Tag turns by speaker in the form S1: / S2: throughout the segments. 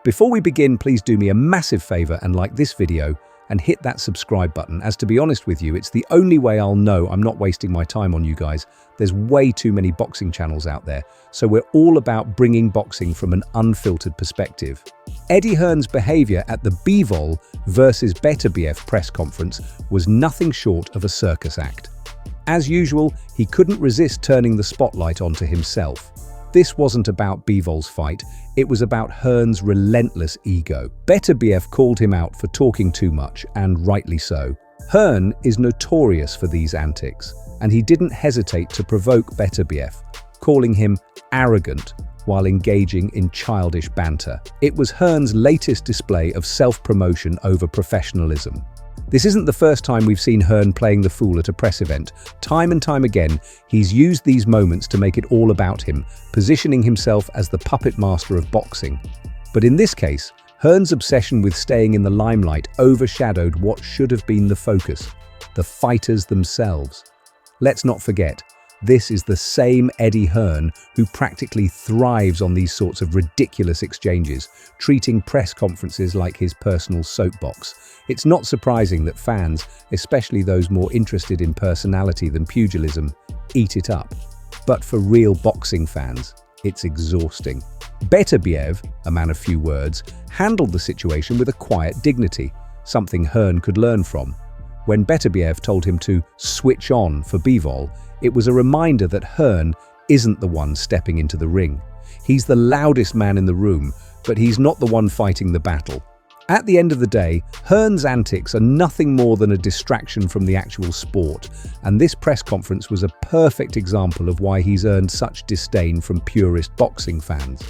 S1: Before we begin, please do me a massive favor and like this video and hit that subscribe button, as to be honest with you, it's the only way I'll know I'm not wasting my time on you guys. There's way too many boxing channels out there, so we're all about bringing boxing from an unfiltered perspective. Eddie Hearn's behavior at the Bivol versus Beterbiev press conference was nothing short of a circus act. As usual, he couldn't resist turning the spotlight onto himself. This wasn't about Bivol's fight, it was about Hearn's relentless ego. Beterbiev called him out for talking too much, and rightly so. Hearn is notorious for these antics, and he didn't hesitate to provoke Beterbiev, calling him arrogant while engaging in childish banter. It was Hearn's latest display of self-promotion over professionalism. This isn't the first time we've seen Hearn playing the fool at a press event. Time and time again, he's used these moments to make it all about him, positioning himself as the puppet master of boxing. But in this case, Hearn's obsession with staying in the limelight overshadowed what should have been the focus: the fighters themselves. Let's not forget, this is the same Eddie Hearn who practically thrives on these sorts of ridiculous exchanges, treating press conferences like his personal soapbox. It's not surprising that fans, especially those more interested in personality than pugilism, eat it up. But for real boxing fans, it's exhausting. Beterbiev, a man of few words, handled the situation with a quiet dignity, something Hearn could learn from. When Beterbiev told him to switch on for Bivol, it was a reminder that Hearn isn't the one stepping into the ring. He's the loudest man in the room, but he's not the one fighting the battle. At the end of the day, Hearn's antics are nothing more than a distraction from the actual sport, and this press conference was a perfect example of why he's earned such disdain from purist boxing fans.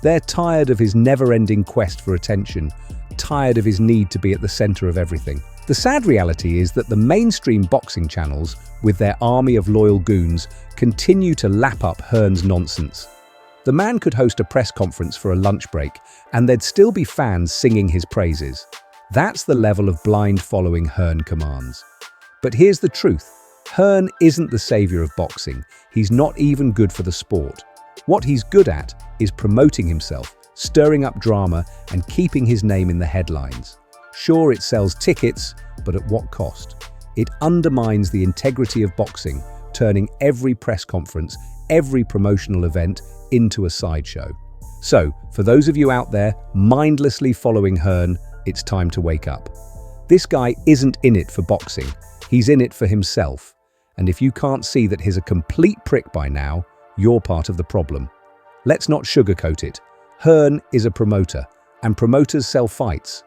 S1: They're tired of his never-ending quest for attention, tired of his need to be at the center of everything. The sad reality is that the mainstream boxing channels, with their army of loyal goons, continue to lap up Hearn's nonsense. The man could host a press conference for a lunch break, and there'd still be fans singing his praises. That's the level of blind following Hearn commands. But here's the truth: Hearn isn't the savior of boxing. He's not even good for the sport. What he's good at is promoting himself, stirring up drama, and keeping his name in the headlines. Sure, it sells tickets, but at what cost? It undermines the integrity of boxing, turning every press conference, every promotional event into a sideshow. So, for those of you out there mindlessly following Hearn, it's time to wake up. This guy isn't in it for boxing, he's in it for himself. And if you can't see that he's a complete prick by now, you're part of the problem. Let's not sugarcoat it. Hearn is a promoter, and promoters sell fights.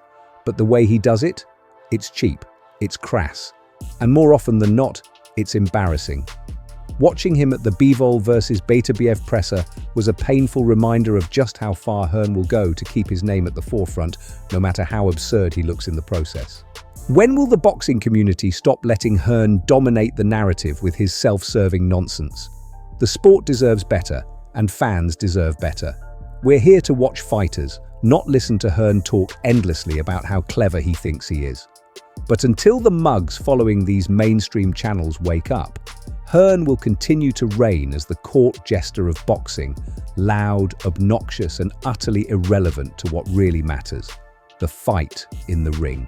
S1: But the way he does it, it's cheap, it's crass, and more often than not, it's embarrassing. Watching him at the Bivol versus Beterbiev presser was a painful reminder of just how far Hearn will go to keep his name at the forefront, no matter how absurd he looks in the process. When will the boxing community stop letting Hearn dominate the narrative with his self-serving nonsense? The sport deserves better, and fans deserve better. We're here to watch fighters, not listen to Hearn talk endlessly about how clever he thinks he is. But until the mugs following these mainstream channels wake up, Hearn will continue to reign as the court jester of boxing, loud, obnoxious, and utterly irrelevant to what really matters: the fight in the ring.